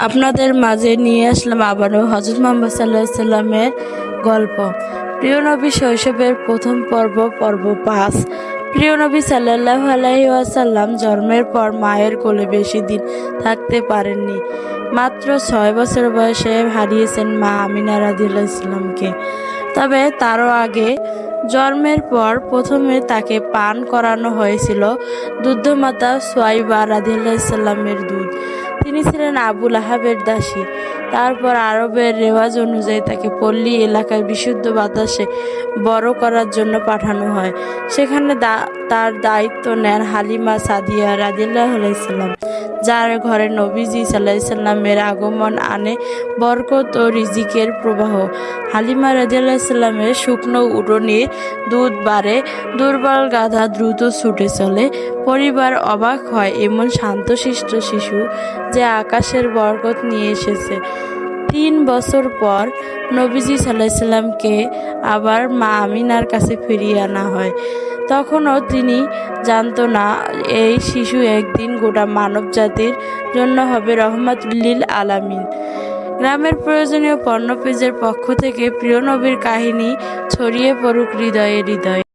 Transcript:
আপনাদের মাঝে নিয়ে আসলাম আবারও হযরত মুহাম্মদ সাল্লাল্লাহু আলাইহি সাল্লামের গল্প। প্রিয় নবী শৈশবের প্রথম পর্ব ৫। প্রিয় নবী সাল্লাল্লাহু আলাইহি ওয়াসাল্লাম জন্মের পর মায়ের কোলে বেশি দিন থাকতে পারেননি। মাত্র ৬ বছর বয়সে হারিয়েছেন মা আমিনা রাদিয়াল্লাহু ইসলামকে। তবে তারও আগে জন্মের পর প্রথমে তাকে পান করানো হয়েছিল দুগ্ধমাতা সুয়াইবা রাদিয়াল্লাহু সাল্লামের দুধ। তিনি ছিলেন আবু লাহাবের দাসী। তারপর আরবের রেওয়াজ অনুযায়ী তাকে পল্লী এলাকায় বিশুদ্ধ বাতাসে বড় করার জন্য পাঠানো হয়। সেখানে তার দায়িত্ব নেন হালিমা সাদিয়া রাদিয়াল্লাহু সাল্লাম, যার ঘরে নবীজি সাল্লাল্লাহু আলাইহি সাল্লামের আগমন আনে বরকত ও রিজিকের প্রবাহ। হালিমা রাদিয়াল্লাহু সাল্লামের শুকনো উটনীর দুধ বাড়ে, দুর্বল গাধা দ্রুত ছুটে চলে। পরিবার অবাক হয়, এমন শান্তশিষ্ট শিশু যে আকাশের বরকত নিয়ে এসেছে। ৩ বছর পর নবীজি সাল্লাল্লাহু আলাইহি সাল্লামকে আবার মা আমিনার কাছে ফিরিয়ে আনা হয়। তখনও তিনি জানত না এই শিশু একদিন গোটা মানব জাতির জন্য হবে রহমাতুল লিল আলামিন। গ্রামের প্রয়োজনীয় পণ্য পেজের পক্ষ থেকে প্রিয় নবীর কাহিনী ছড়িয়ে পড়ুক হৃদয়ে হৃদয়ে।